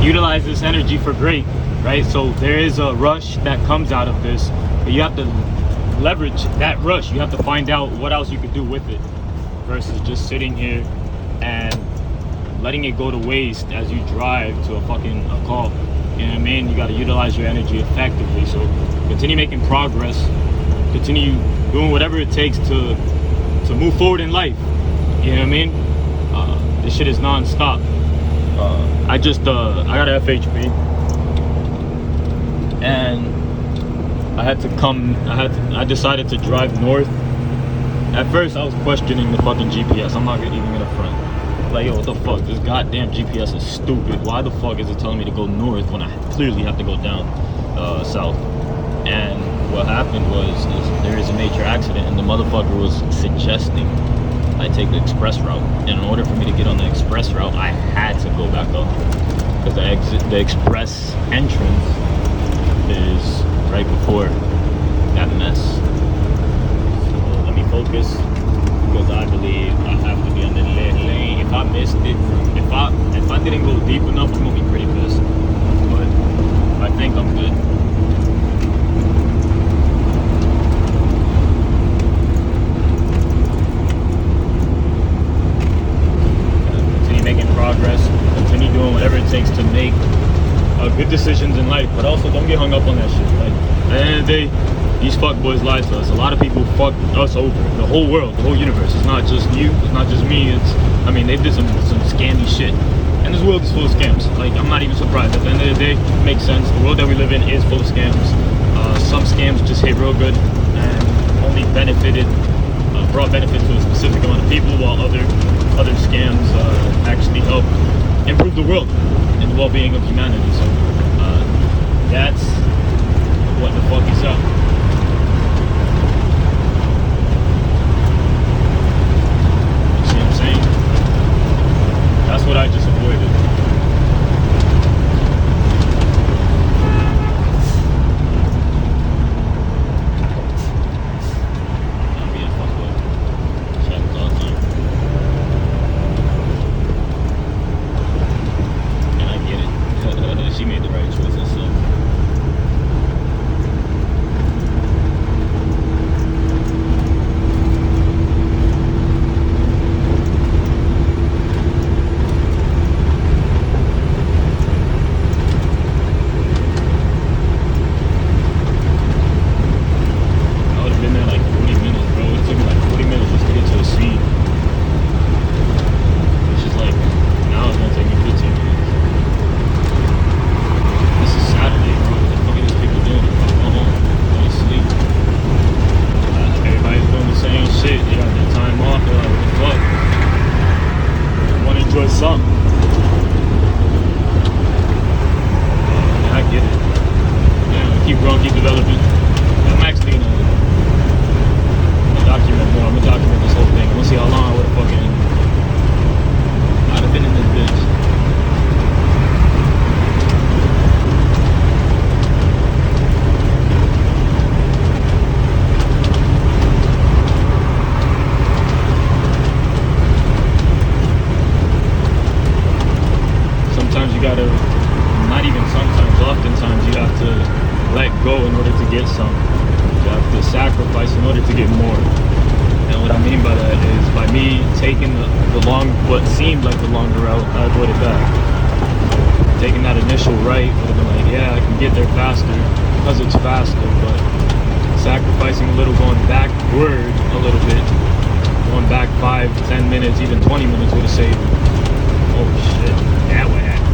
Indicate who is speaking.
Speaker 1: utilize this energy for great, right? So there is a rush that comes out of this, but you have to leverage that rush. You have to find out what else you could do with it versus just sitting here and letting it go to waste as you drive to a call. You know what I mean? You got to utilize your energy effectively. So continue making progress, continue doing whatever it takes to move forward in life. You know what I mean? This shit is non-stop. I got an FHB, and I decided to drive north. At first I was questioning the fucking GPS. I'm not even gonna front. Like, yo, what the fuck? This goddamn GPS is stupid. Why the fuck is it telling me to go north when I clearly have to go down south? And what happened was there is a major accident, and the motherfucker was suggesting I take the express route. And in order for me to get on the express route, I had to go back up because the express entrance is right before that mess. So let me focus, because I believe I have to be on the lane. If I missed it, if I didn't go deep enough, I'm gonna be pretty pissed. But I think I'm good. Progress, continue doing whatever it takes to make good decisions in life, but also don't get hung up on that shit. Like, at the end of the day, these fuckboys lied to us. A lot of people fucked us over. The whole world, the whole universe. It's not just you, it's not just me. They did some scammy shit, and this world is full of scams. Like, I'm not even surprised. At the end of the day, it makes sense. The world that we live in is full of scams. Some scams just hit real good and only brought benefit to a specific amount of people, while other scams actually help improve the world and the well-being of humanity. So that's what the fuck is up. You see what I'm saying? That's what I just avoided. She made the right choices, so. I would have been there like 40 minutes, bro. It took me like 40 minutes just to get to the scene. It's just like, now it's gonna take me 15 minutes. Saturday, bro. What the fuck are these people doing? Go home, go to sleep. Everybody's doing the same shit. They got their time off. They're like, what the fuck? I want to enjoy something. Yeah, I get it. Yeah, keep growing, keep developing. I'm actually gonna document more. I'm gonna document this whole thing. I'm gonna see how long I would have fucking I'd have been in this bitch. Oftentimes you have to let go in order to get some. You have to sacrifice in order to get more. And what I mean by that is, by me taking what seemed like the longer route, I avoided that. Taking that initial right would have been like, yeah, I can get there faster because it's faster, but sacrificing a little, going backward a little bit, going back 5, 10 minutes, even 20 minutes would have saved. Oh shit, that would happen.